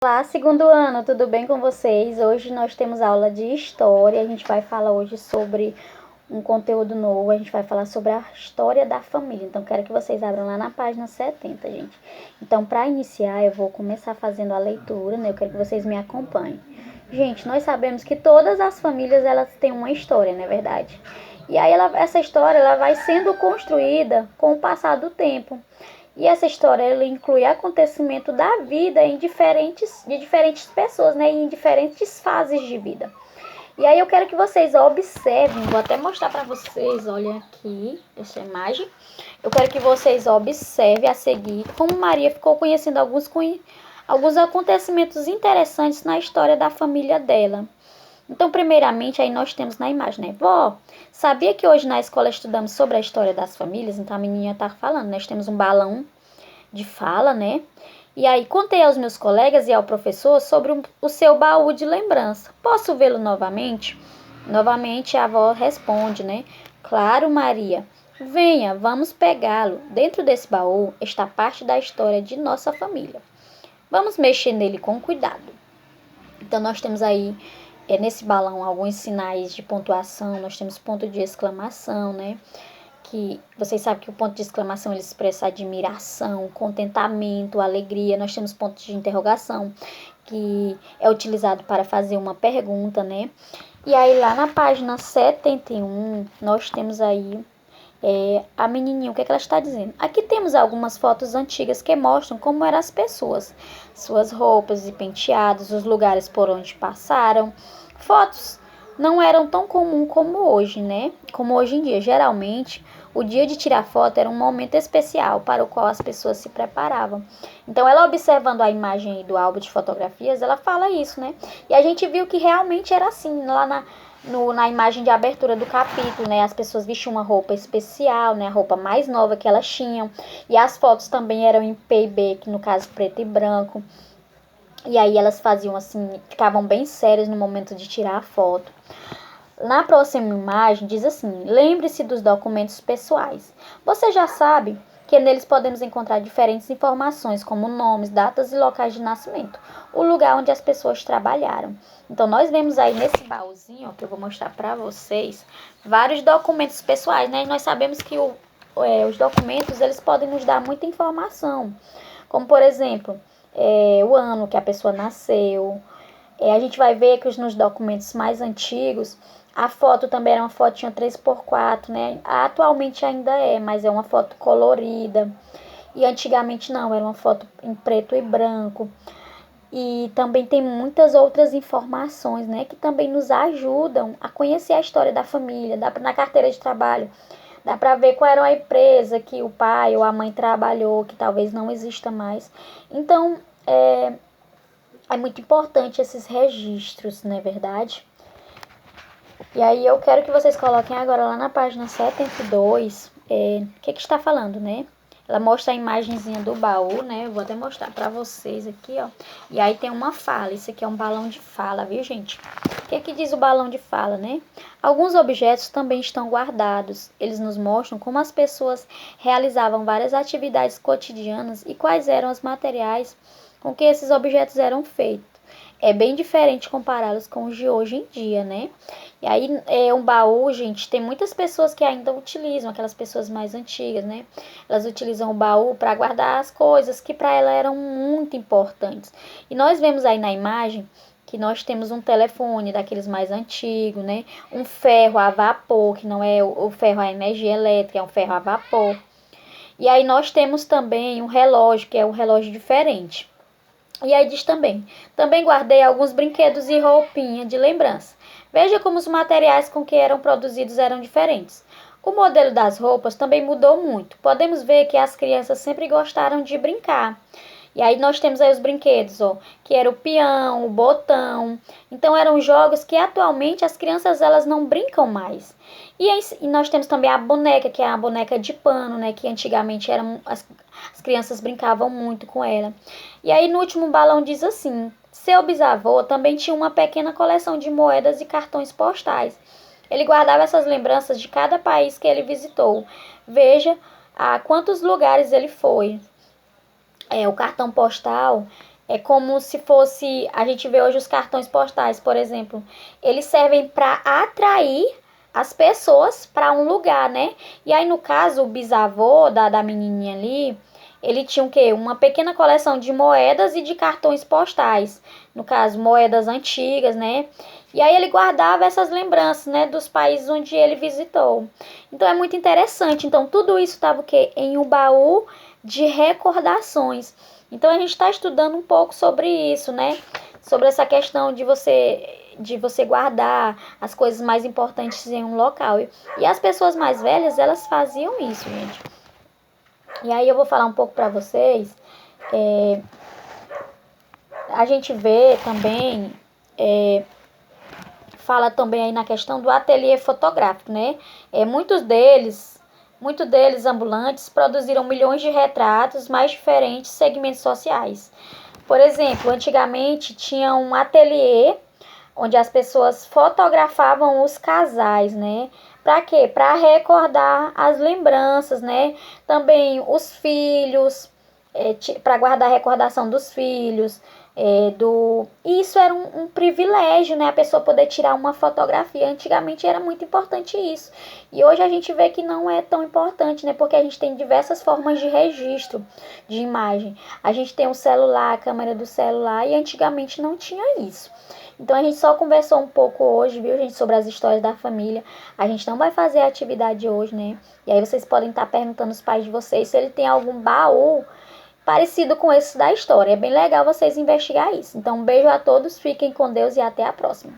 Olá, segundo ano, tudo bem com vocês? Hoje nós temos aula de história. A gente vai falar hoje sobre um conteúdo novo. A gente vai falar sobre a história da família. Então, quero que vocês abram lá na página 70, gente. Então, para iniciar, eu vou começar fazendo a leitura, né? Eu quero que vocês me acompanhem. Gente, nós sabemos que todas as famílias elas têm uma história, não é verdade? E aí essa história ela vai sendo construída com o passar do tempo. E essa história ela inclui acontecimento da vida de diferentes pessoas, né? Em diferentes fases de vida. E aí eu quero que vocês observem, vou até mostrar para vocês, olhem aqui essa imagem. Eu quero que vocês observem a seguir como Maria ficou conhecendo alguns acontecimentos interessantes na história da família dela. Então, primeiramente, aí nós temos na imagem, né? Vó, sabia que hoje na escola estudamos sobre a história das famílias? Então, a menininha tá falando, nós temos um balão de fala, né? E aí contei aos meus colegas e ao professor sobre o seu baú de lembrança. Posso vê-lo novamente? Novamente a avó responde, né? Claro, Maria. Venha, vamos pegá-lo. Dentro desse baú está parte da história de nossa família. Vamos mexer nele com cuidado. Então nós temos aí nesse balão alguns sinais de pontuação, nós temos ponto de exclamação, né? Que vocês sabem que o ponto de exclamação ele expressa admiração, contentamento, alegria. Nós temos ponto de interrogação, que é utilizado para fazer uma pergunta, né? E aí lá na página 71, nós temos aí a menininha, o que ela está dizendo? Aqui temos algumas fotos antigas que mostram como eram as pessoas, suas roupas e penteados, os lugares por onde passaram. Fotos não eram tão comum como hoje, né? Como hoje em dia. Geralmente, o dia de tirar foto era um momento especial para o qual as pessoas se preparavam. Então, ela observando a imagem do álbum de fotografias, ela fala isso, né? E a gente viu que realmente era assim, lá na imagem de abertura do capítulo, né? As pessoas vestiam uma roupa especial, né? A roupa mais nova que elas tinham. E as fotos também eram em PB, que no caso preto e branco. E aí elas faziam assim, ficavam bem sérias no momento de tirar a foto. Na próxima imagem diz assim: lembre-se dos documentos pessoais. Você já sabe que neles podemos encontrar diferentes informações, como nomes, datas e locais de nascimento, o lugar onde as pessoas trabalharam. Então, nós vemos aí nesse baúzinho, ó, que eu vou mostrar para vocês, vários documentos pessoais, né? E nós sabemos que os documentos, eles podem nos dar muita informação, como, por exemplo, o ano que a pessoa nasceu. A gente vai ver que nos documentos mais antigos, a foto também era uma fotinha 3x4, né? Atualmente ainda mas é uma foto colorida. E antigamente não, era uma foto em preto e branco. E também tem muitas outras informações, né? Que também nos ajudam a conhecer a história da família. Na carteira de trabalho, dá para ver qual era a empresa que o pai ou a mãe trabalhou, que talvez não exista mais. Então, é muito importante esses registros, não é verdade? E aí eu quero que vocês coloquem agora lá na página 72, o que está falando, né? Ela mostra a imagenzinha do baú, né? Eu vou até mostrar pra vocês aqui, ó. E aí tem uma fala, isso aqui é um balão de fala, viu, gente? O que diz o balão de fala, né? Alguns objetos também estão guardados. Eles nos mostram como as pessoas realizavam várias atividades cotidianas e quais eram os materiais com que esses objetos eram feitos. É bem diferente compará-los com os de hoje em dia, né? E aí, um baú, gente, tem muitas pessoas que ainda utilizam, aquelas pessoas mais antigas, né? Elas utilizam o baú para guardar as coisas que para elas eram muito importantes. E nós vemos aí na imagem que nós temos um telefone daqueles mais antigos, né? Um ferro a vapor, que não é o ferro a energia elétrica, é um ferro a vapor. E aí nós temos também um relógio, que é um relógio diferente. E aí diz também guardei alguns brinquedos e roupinha de lembrança. Veja como os materiais com que eram produzidos eram diferentes. O modelo das roupas também mudou muito. Podemos ver que as crianças sempre gostaram de brincar. E aí nós temos aí os brinquedos, ó, que era o peão, o botão. Então eram jogos que atualmente as crianças elas não brincam mais. E nós temos também a boneca, que é a boneca de pano, né, que antigamente as crianças brincavam muito com ela. E aí no último balão diz assim: seu bisavô também tinha uma pequena coleção de moedas e cartões postais. Ele guardava essas lembranças de cada país que ele visitou. Veja a quantos lugares ele foi. O cartão postal É como se fosse, a gente vê hoje os cartões postais, por exemplo, eles servem para atrair as pessoas para um lugar, né? E aí, no caso, o bisavô da menininha ali, ele tinha o quê? Uma pequena coleção de moedas e de cartões postais. No caso, moedas antigas, né? E aí ele guardava essas lembranças, né, dos países onde ele visitou. Então é muito interessante. Então tudo isso estava o quê? Em um baú de recordações. Então a gente está estudando um pouco sobre isso, né? Sobre essa questão de você guardar as coisas mais importantes em um local. E as pessoas mais velhas, elas faziam isso, gente. E aí eu vou falar um pouco para vocês. A gente vê também, fala também aí na questão do ateliê fotográfico, né? Muitos deles ambulantes produziram milhões de retratos mais diferentes segmentos sociais. Por exemplo, antigamente tinha um ateliê onde as pessoas fotografavam os casais, né? Para quê? Para recordar as lembranças, né? Também os filhos, para guardar a recordação dos filhos, isso era um privilégio, né? A pessoa poder tirar uma fotografia. Antigamente era muito importante isso. E hoje a gente vê que não é tão importante, né? Porque a gente tem diversas formas de registro de imagem. A gente tem o celular, a câmera do celular, e antigamente não tinha isso. Então a gente só conversou um pouco hoje, viu, gente, sobre as histórias da família. A gente não vai fazer a atividade hoje, né? E aí vocês podem estar perguntando aos pais de vocês se ele tem algum baú parecido com esse da história. É bem legal vocês investigar isso. Então um beijo a todos, fiquem com Deus e até a próxima.